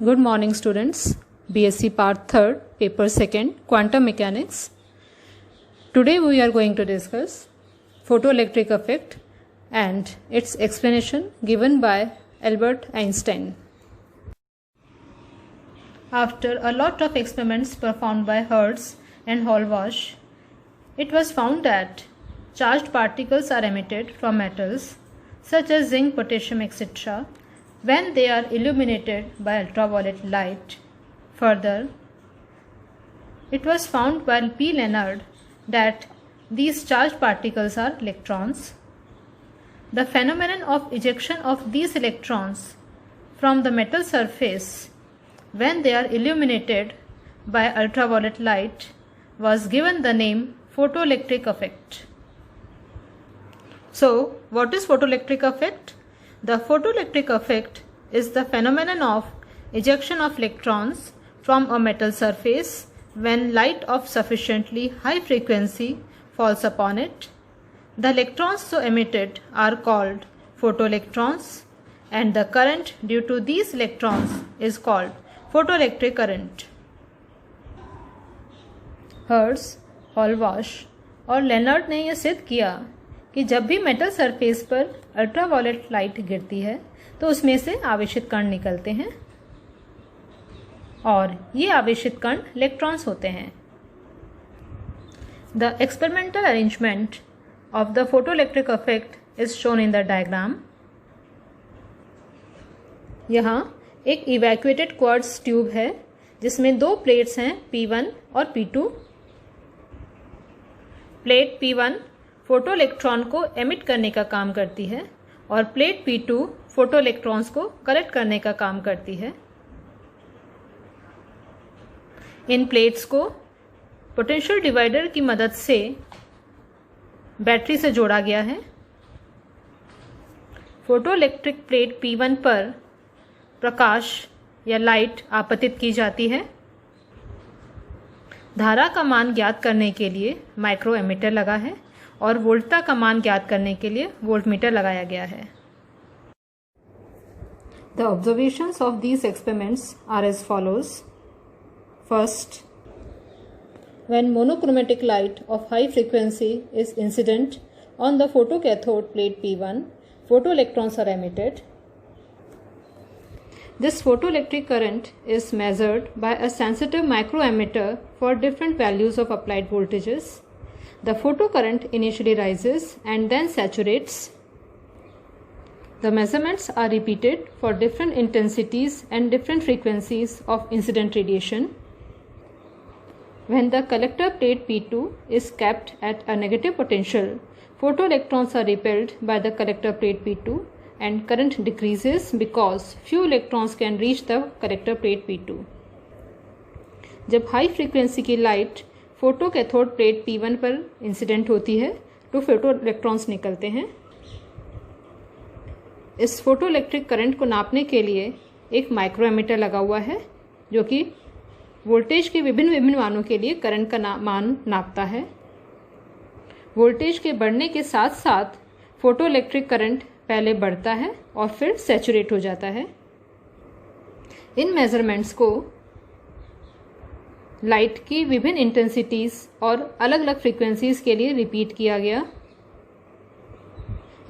Good morning, students. BSc Part 3rd, Paper 2nd, Quantum Mechanics. Today we are going to discuss photoelectric effect and its explanation given by Albert Einstein. After a lot of experiments performed by Hertz and Hallwach, it was found that charged particles are emitted from metals such as zinc, potassium, etc. when they are illuminated by ultraviolet light. Further, it was found by P. Leonard that these charged particles are electrons. The phenomenon of ejection of these electrons from the metal surface when they are illuminated by ultraviolet light was given the name photoelectric effect. So, what is photoelectric effect? The photoelectric effect is the phenomenon of ejection of electrons from a metal surface when light of sufficiently high frequency falls upon it. The electrons so emitted are called photoelectrons, and the current due to these electrons is called photoelectric current. Hertz, Hallwachs और Lenard ने यह सिद्ध किया कि जब भी metal surface पर ultraviolet light गिरती है तो उसमें से आवेशित कण निकलते हैं और ये आवेशित कण इलेक्ट्रॉन्स होते हैं. The experimental arrangement of the photoelectric effect is shown in the diagram. यहाँ एक इवैक्यूएटेड क्वार्ट्ज ट्यूब है जिसमें दो प्लेट्स हैं P1 और P2. Plate P1 photo electron को एमिट करने का काम करती है और प्लेट P2 फोटो इलेक्ट्रॉन्स को कलेक्ट करने का काम करती है. इन प्लेट्स को पोटेंशियल डिवाइडर की मदद से बैटरी से जोड़ा गया है. फोटो इलेक्ट्रिक प्लेट P1 पर प्रकाश या लाइट आपतित की जाती है. धारा का मान ज्ञात करने के लिए माइक्रो एमीटर लगा है और वोल्टता का मान ज्ञात करने के लिए वोल्टमीटर लगाया गया है. The observations of these experiments are as follows. First, when monochromatic light of high frequency is incident on the photocathode plate P1, photoelectrons are emitted. This photoelectric current is measured by a sensitive microammeter for different values of applied voltages. The photocurrent initially rises and then saturates. The measurements are repeated for different intensities and different frequencies of incident radiation. When the collector plate P2 is kept at a negative potential, photoelectrons are repelled by the collector plate P2 and current decreases because few electrons can reach the collector plate P2. जब high frequency की light photo cathode plate P1 पर incident होती है तो photo electrons निकलते हैं. इस photo electric current को नापने के लिए एक माइक्रो एमीटर लगा हुआ है जो कि वोल्टेज के विभिन्न मानों के लिए करंट का मान नापता है. वोल्टेज के बढ़ने के साथ साथ फोटो इलेक्ट्रिक करंट पहले बढ़ता है और फिर सैचुरेट हो जाता है. इन मेजरमेंट्स को लाइट की विभिन्न इंटेंसिटीज और अलग अलग फ्रीक्वेंसीज के लिए रिपीट किया गया.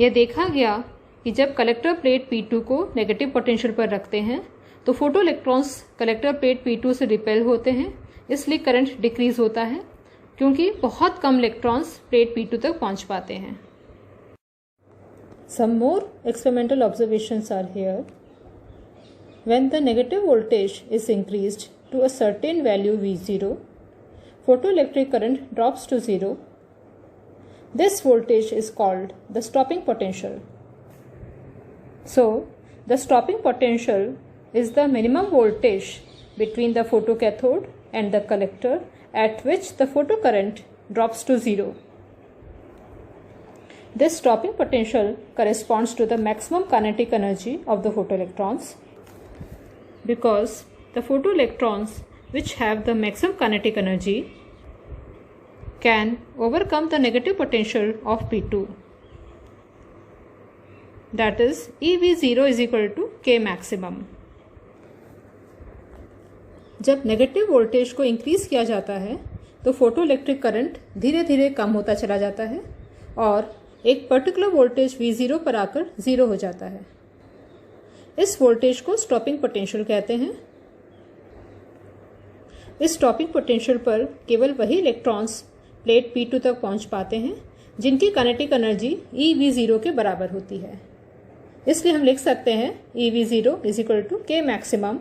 यह देखा गया कि जब कलेक्टर प्लेट P2 को नेगेटिव पोटेंशियल पर रखते हैं तो photo electrons collector plate P2 से रिपेल होते हैं, इसलिए करंट डिक्रीज होता है क्योंकि बहुत कम इलेक्ट्रॉन्स प्लेट P2 तक पहुंच पाते हैं. Some more experimental observations are here. When the negative voltage is increased to a certain value V0, photoelectric current drops to zero. This voltage is called the stopping potential. So, the stopping potential is the minimum voltage between the photocathode and the collector at which the photocurrent drops to zero. This stopping potential corresponds to the maximum kinetic energy of the photoelectrons. Because the photoelectrons which have the maximum kinetic energy can overcome the negative potential of P2. That is EV0 is equal to K maximum. जब negative voltage को increase किया जाता है तो photoelectric current धीरे धीरे कम होता चला जाता है और एक पर्टिकुलर वोल्टेज V0 पर आकर 0 हो जाता है। इस वोल्टेज को स्टॉपिंग पोटेंशियल कहते हैं। इस स्टॉपिंग पोटेंशियल पर केवल वही इलेक्ट्रॉन्स प्लेट P2 तक पहुंच पाते हैं जिनकी काइनेटिक एनर्जी eV0 के बराबर होती है। इसलिए हम लिख सकते हैं eV0 = K maximum।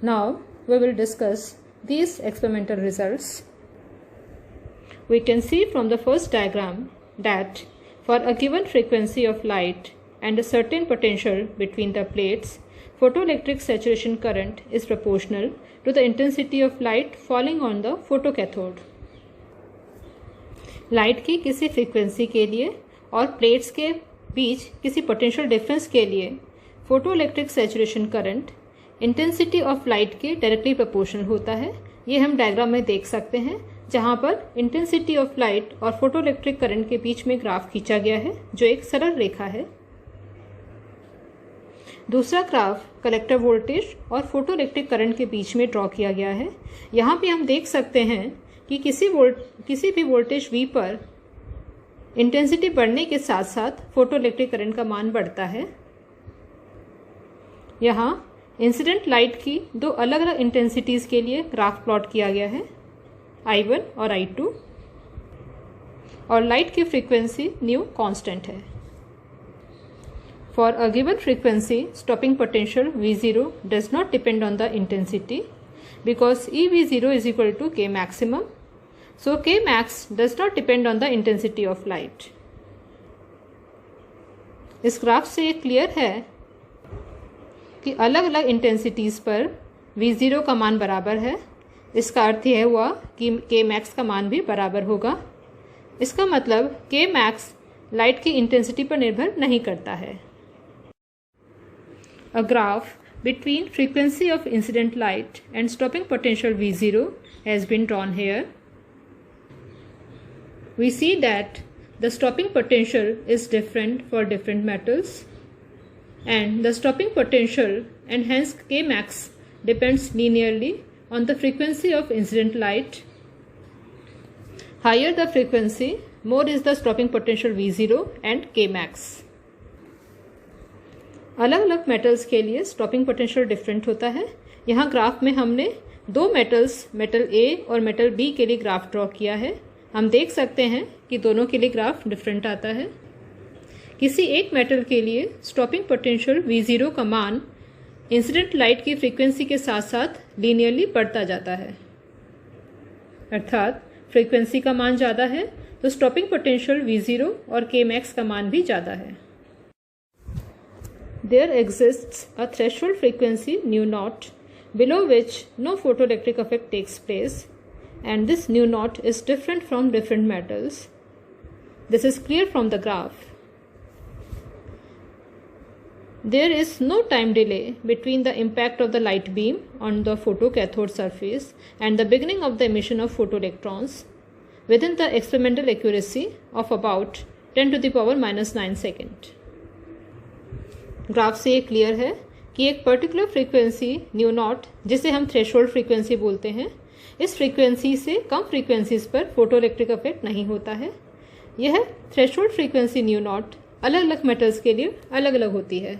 Now we will discuss these experimental results. We can see from the first diagram that for a given frequency of light and a certain potential between the plates, photoelectric saturation current is proportional to the intensity of light falling on the photocathode. Light की किसी frequency के लिए और plates के बीच किसी potential difference के लिए photoelectric saturation current intensity of light के डायरेक्टली प्रोपोर्शनल होता है। ये हम डायग्राम में देख सकते हैं जहां पर इंटेंसिटी ऑफ लाइट और फोटोइलेक्ट्रिक करंट के बीच में ग्राफ खींचा गया है जो एक सरल रेखा है। दूसरा ग्राफ कलेक्टर वोल्टेज और फोटोइलेक्ट्रिक करंट के बीच में ड्रॉ किया गया है। यहाँ भी हम देख सकते हैं कि किसी भी वोल्टेज V पर इंटेंसिटी बढ़ने के साथ साथ फोटोइलेक्ट्रिक करंट का मान बढ़ता है। यहाँ इंसिडेंट लाइट की दो अलग अलग इंटेंसिटीज के लिए ग्राफ प्लॉट किया गया है, I1 और I2, और लाइट की फ्रीक्वेंसी न्यू कांस्टेंट है। For a given frequency, stopping potential V0 does not depend on the intensity because eV0 = K maximum. So K max does not depend on the intensity of light. इस graph से ये clear है कि अलग अलग intensities पर V0 का मान बराबर है। इसका अर्थ यह हुआ कि K max का मान भी बराबर होगा। इसका मतलब K max लाइट की इंटेंसिटी पर निर्भर नहीं करता है। A graph between frequency of incident light and stopping potential V0 has been drawn here. We see that the stopping potential is different for different metals and the stopping potential and hence K max depends linearly on the frequency of incident light. Higher the frequency, more is the stopping potential V0 and K max. अलग अलग metals के लिए stopping potential different होता है। यहाँ graph में हमने दो मेटल्स, मेटल A और मेटल B के लिए ग्राफ ड्रॉ किया है। हम देख सकते हैं कि दोनों के लिए ग्राफ डिफरेंट आता है। किसी एक मेटल के लिए स्टॉपिंग पोटेंशियल V0 का मान इंसिडेंट लाइट की फ्रीक्वेंसी के साथ साथ लीनियरली बढ़ता जाता है, अर्थात फ्रीक्वेंसी का मान ज़्यादा है तो स्टॉपिंग पोटेंशियल V0 और K max का मान भी ज़्यादा है। There exists a threshold frequency nu0 below which no photoelectric effect takes place, and this nu0 is different from different metals. This is clear from the graph. There is no time delay between the impact of the light beam on the photocathode surface and the beginning of the emission of photoelectrons within the experimental accuracy of about 10⁻⁹ second. Graph से ये clear है कि एक particular frequency nu0, जिसे हम threshold frequency बोलते हैं, इस फ्रीक्वेंसी से कम फ्रीक्वेंसीज पर फोटोइलेक्ट्रिक इफेक्ट नहीं होता है। यह थ्रेशोल्ड फ्रीक्वेंसी nu0 अलग अलग मेटल्स के लिए अलग अलग होती है।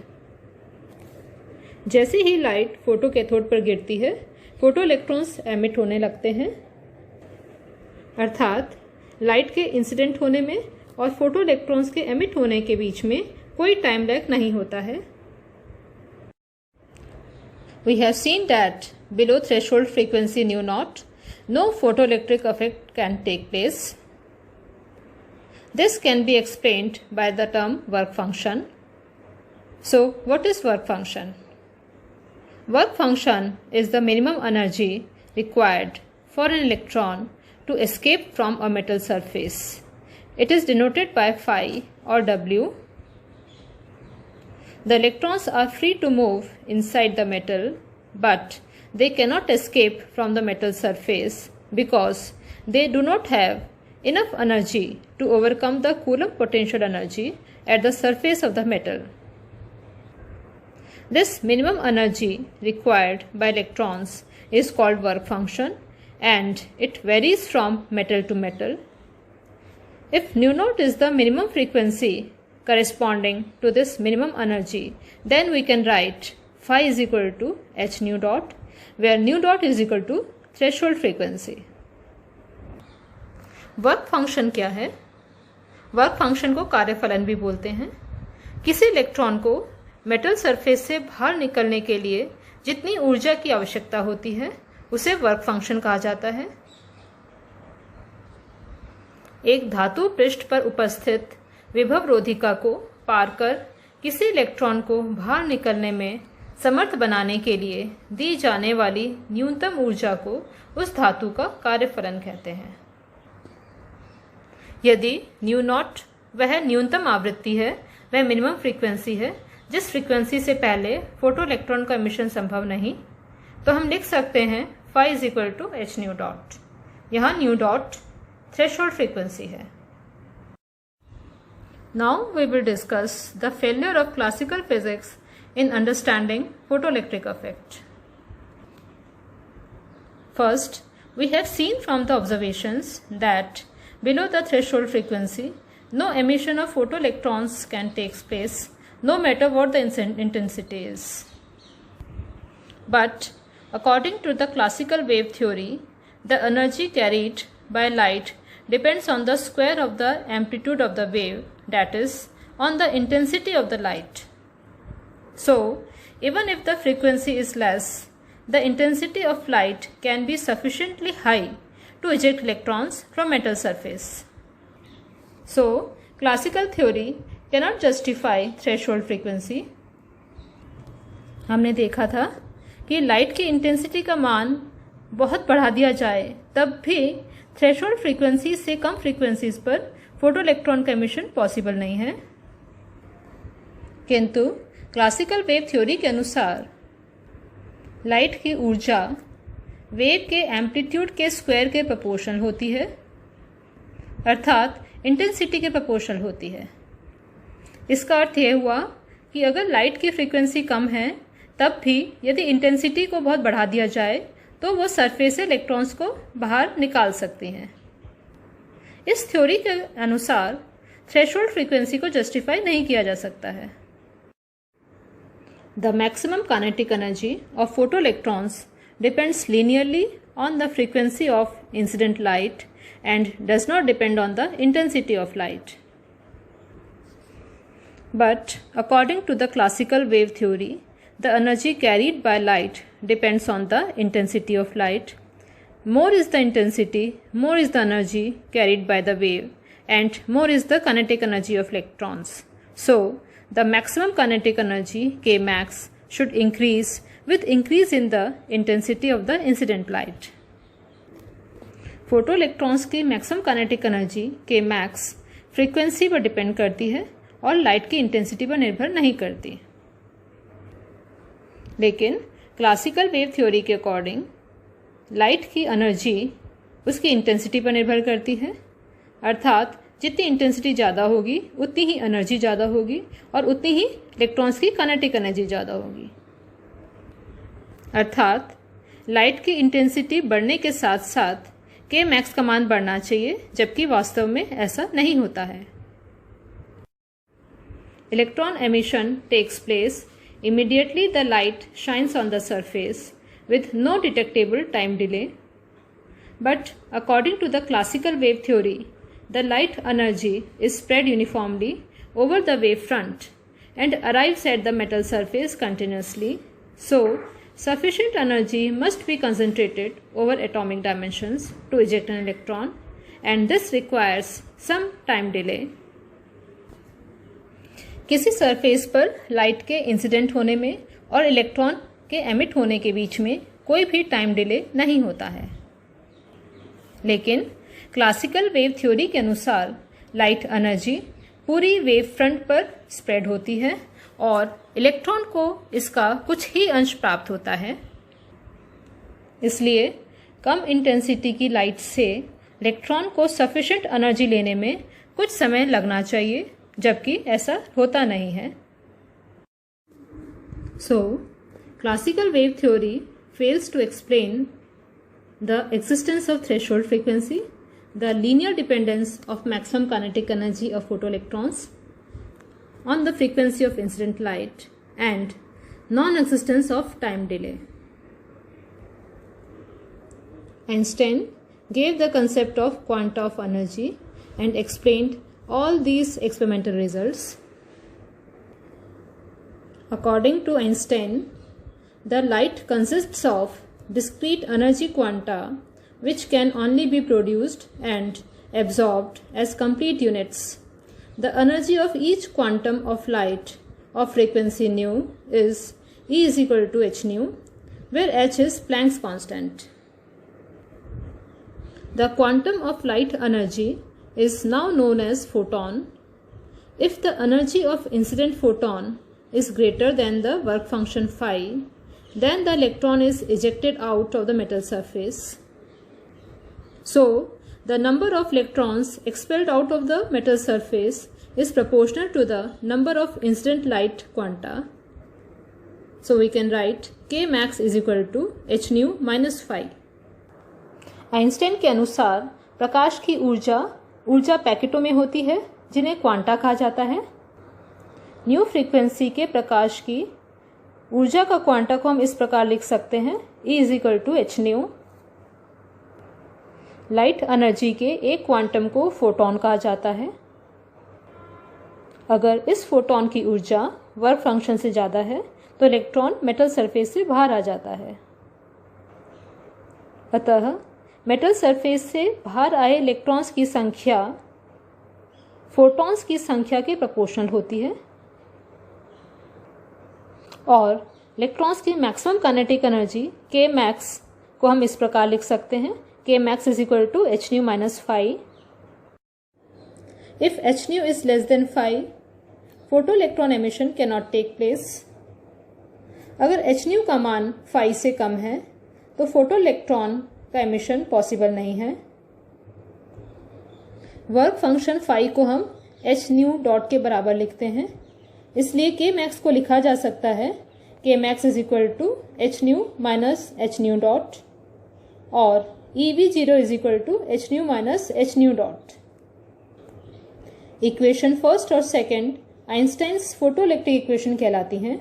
जैसे ही लाइट फोटो कैथोड पर गिरती है, फोटो इलेक्ट्रॉन्स एमिट होने लगते हैं, अर्थात लाइट के इंसिडेंट होने में और फोटो इलेक्ट्रॉन्स के एमिट होने के बीच में कोई टाइम लैग नहीं होता है। We have seen that below threshold frequency nu0, no photoelectric effect can take place. This can be explained by the term work function. So, what is work function? Work function is the minimum energy required for an electron to escape from a metal surface. It is denoted by phi or W. The electrons are free to move inside the metal, but they cannot escape from the metal surface because they do not have enough energy to overcome the Coulomb potential energy at the surface of the metal. This minimum energy required by electrons is called work function and it varies from metal to metal. If nu naught is the minimum frequency corresponding to this minimum energy, then we can write phi is equal to h nu dot, where nu dot is equal to threshold frequency. Work function क्या है? Work function को कार्यफलन भी बोलते हैं। किसी electron को metal surface से बाहर निकलने के लिए जितनी ऊर्जा की आवश्यकता होती है उसे वर्क फंक्शन कहा जाता है। एक धातु पृष्ठ पर उपस्थित विभव रोधिका को पार कर किसी इलेक्ट्रॉन को बाहर निकलने में समर्थ बनाने के लिए दी जाने वाली न्यूनतम ऊर्जा को उस धातु का कार्यफलन कहते हैं। यदि न्यू नॉट वह न्यूनतम आवृत्ति है, वह मिनिमम फ्रीक्वेंसी है जिस फ्रीक्वेंसी से पहले फोटो इलेक्ट्रॉन का एमिशन संभव नहीं, तो हम लिख सकते हैं phi is equal to h nu dot. यहाँ न्यू डॉट थ्रेशोल्ड फ्रीक्वेंसी है। Now we will discuss the failure of classical physics in understanding photoelectric effect. First, we have seen from the observations that below the threshold frequency, no emission of photoelectrons can take place, no matter what the intensity is. But according to the classical wave theory, the energy carried by light depends on the square of the amplitude of the wave, that is, on the intensity of the light. So, even if the frequency is less, the intensity of light can be sufficiently high to eject electrons from metal surface. So, classical theory cannot justify threshold frequency. हमने देखा था कि light की intensity का मान बहुत बढ़ा दिया जाए तब भी थ्रेशोल्ड फ्रीक्वेंसी से कम फ्रीक्वेंसीज पर फोटो इलेक्ट्रॉन का एमिशन पॉसिबल नहीं है। किंतु क्लासिकल वेव थ्योरी के अनुसार लाइट की ऊर्जा वेव के एम्पलीट्यूड के स्क्वायर के प्रोपोर्शनल होती है, अर्थात इंटेंसिटी के प्रोपोर्शनल होती है। इसका अर्थ यह हुआ कि अगर लाइट की फ्रीक्वेंसी कम है तब भी यदि इंटेंसिटी को बहुत बढ़ा दिया जाए तो वो सरफेस से इलेक्ट्रॉन्स को बाहर निकाल सकती हैं। इस थ्योरी के अनुसार थ्रेशोल्ड फ्रीक्वेंसी को जस्टिफाई नहीं किया जा सकता है। The maximum kinetic energy of photoelectrons depends linearly on the frequency of incident light and does not depend on the intensity of light. But according to the classical wave theory, the energy carried by light depends on the intensity of light. More is the intensity, more is the energy carried by the wave, and more is the kinetic energy of electrons. So, the maximum kinetic energy K max should increase with increase in the intensity of the incident light. फोटोइलेक्ट्रॉन्स की maximum kinetic energy K max frequency पर depend करती है और light की intensity पर निर्भर नहीं करती। लेकिन क्लासिकल वेव थ्योरी के अकॉर्डिंग लाइट की एनर्जी उसकी इंटेंसिटी पर निर्भर करती है, अर्थात जितनी इंटेंसिटी ज़्यादा होगी उतनी ही एनर्जी ज़्यादा होगी और उतनी ही इलेक्ट्रॉन्स की काइनेटिक एनर्जी ज़्यादा होगी। अर्थात लाइट की इंटेंसिटी बढ़ने के साथ साथ K max का मान बढ़ना चाहिए, जबकि वास्तव में ऐसा नहीं होता है। Electron emission takes place immediately the light shines on the surface with no detectable time delay. But according to the classical wave theory, the light energy is spread uniformly over the wavefront and arrives at the metal surface continuously. So, sufficient energy must be concentrated over atomic dimensions to eject an electron, and this requires some time delay. किसी surface पर light के incident होने में और electron के emit होने के बीच में कोई भी टाइम डिले नहीं होता है। लेकिन क्लासिकल वेव थ्योरी के अनुसार लाइट एनर्जी पूरी वेव फ्रंट पर स्प्रेड होती है और इलेक्ट्रॉन को इसका कुछ ही अंश प्राप्त होता है। इसलिए कम इंटेंसिटी की लाइट से इलेक्ट्रॉन को सफिशिएंट एनर्जी लेने में कुछ समय लगना चाहिए, जबकि ऐसा होता नहीं है। So, classical wave theory fails to explain the existence of threshold frequency, the linear dependence of maximum kinetic energy of photoelectrons on the frequency of incident light, and non-existence of time delay. Einstein gave the concept of quanta of energy and explained all these experimental results. According to Einstein, the light consists of discrete energy quanta which can only be produced and absorbed as complete units. The energy of each quantum of light of frequency nu is E is equal to h nu, where h is Planck's constant. The quantum of light energy is now known as photon. If the energy of incident photon is greater than the work function phi, then the electron is ejected out of the metal surface. So, the number of electrons expelled out of the metal surface is proportional to the number of incident light quanta. So, we can write K max is equal to h nu minus phi. Einstein के अनुसार प्रकाश की ऊर्जा पैकेटों में होती है जिन्हें quanta कहा जाता है। न्यू फ्रीक्वेंसी के प्रकाश की ऊर्जा का क्वांटा को हम इस प्रकार लिख सकते हैं E is equal to h nu. Light energy के एक क्वांटम को फोटॉन कहा जाता है। अगर इस फोटॉन की ऊर्जा वर्क फंक्शन से ज़्यादा है तो इलेक्ट्रॉन मेटल सरफेस से बाहर आ जाता है। अतः मेटल सरफेस से बाहर आए इलेक्ट्रॉन्स की संख्या फोटॉन्स की संख्या के प्रोपोर्शनल होती है और इलेक्ट्रॉन्स की maximum kinetic energy K max को हम इस प्रकार लिख सकते हैं K max is equal to h nu minus phi. If h nu is less than phi, photo electron emission can not take place. अगर h nu का मान फाई से कम है तो फोटो इलेक्ट्रॉन का एमिशन पॉसिबल नहीं है। वर्क फंक्शन फाई को हम h nu डॉट के बराबर लिखते हैं, इसलिए K मैक्स को लिखा जा सकता है K max is equal to h nu minus h nu dot और EV0 is equal to h nu minus h nu dot. Equation first और सेकंड आइंस्टाइन्स फोटोइलेक्ट्रिक इक्वेशन कहलाती हैं।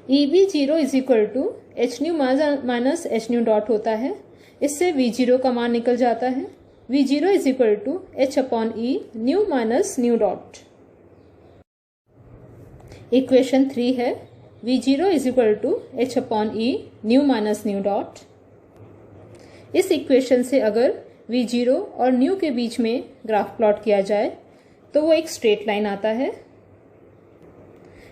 EV0 is equal to h nu minus h nu dot होता है, इससे V0 का मान निकल जाता है। V0 is equal to h upon e nu minus nu dot. Equation 3 है V0 is equal to h upon e nu minus nu dot. इस इक्वेशन से अगर V0 और न्यू के बीच में ग्राफ प्लॉट किया जाए तो वो एक स्ट्रेट लाइन आता है।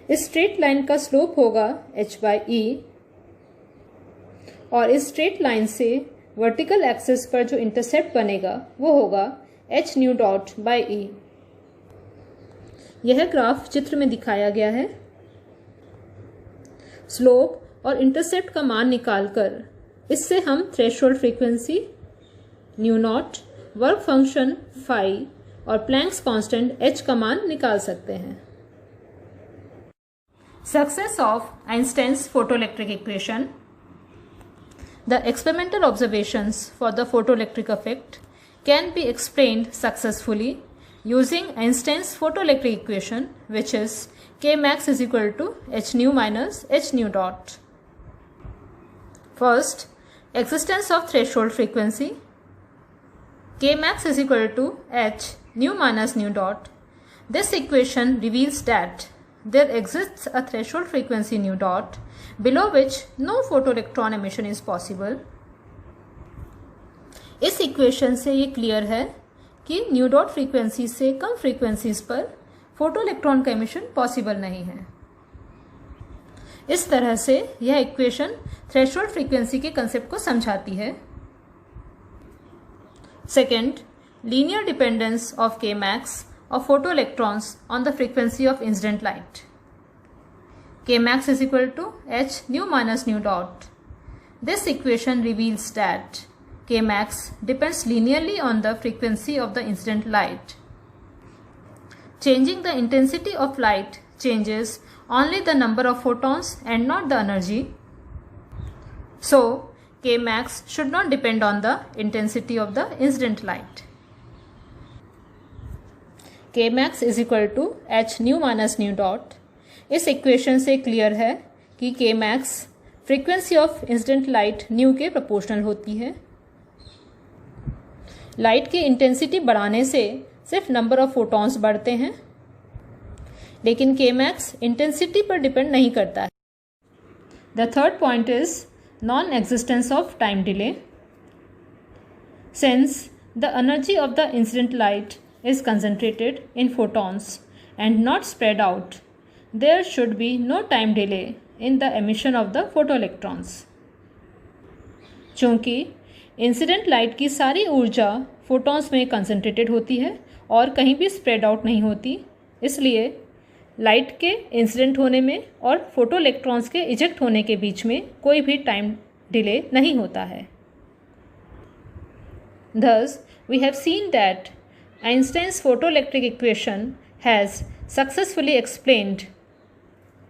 इस स्ट्रेट लाइन का स्लोप होगा h बाई ई और इस स्ट्रेट लाइन से वर्टिकल एक्सिस पर जो इंटरसेप्ट बनेगा वो होगा h new dot by E. यह ग्राफ चित्र में दिखाया गया है। स्लोप और इंटरसेप्ट का मान निकालकर इससे हम threshold frequency nu naught, work function phi और प्लैंक्स कांस्टेंट h का मान निकाल सकते हैं। Success of Einstein's photoelectric equation. The experimental observations for the photoelectric effect can be explained successfully using Einstein's photoelectric equation, which is K max is equal to h nu minus h nu dot. First, existence of threshold frequency. K max is equal to h nu minus nu dot. This equation reveals that there exists a threshold frequency nu dot below which no photoelectron emission is possible. इस equation से ये clear है कि new dot frequency से कम frequencies पर photoelectron का emission possible नहीं है। इस तरह से यह इक्वेशन थ्रेशोल्ड फ्रीक्वेंसी के कंसेप्ट को समझाती है। Second, linear dependence of K max of photoelectrons on the frequency of incident light. K max is equal to h nu minus nu dot. This equation reveals that K max depends linearly on the frequency of the incident light. Changing the intensity of light changes only the number of photons and not the energy. So, Kmax should not depend on the intensity of the incident light. Kmax is equal to h nu minus nu dot. इस equation से clear है कि Kmax frequency of incident light new के proportional होती है. Light की intensity बढ़ाने से सिर्फ नंबर ऑफ फोटॉन्स बढ़ते हैं, लेकिन Kmax इंटेंसिटी पर डिपेंड नहीं करता है. The third point is non existence of time delay. Since the energy of the incident light is concentrated in photons and not spread out, there should be no time delay in the emission of the photoelectrons. चूँकि incident light की सारी ऊर्जा photons में concentrated होती है और कहीं भी स्प्रेड आउट नहीं होती, इसलिए लाइट के इंसिडेंट होने में और फोटोइलेक्ट्रॉन्स के इजेक्ट होने के बीच में कोई भी टाइम डिले नहीं होता है. Thus, we have seen that Einstein's photoelectric equation has successfully explained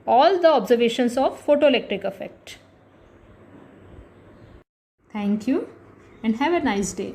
all the observations of photoelectric effect. Thank you and have a nice day.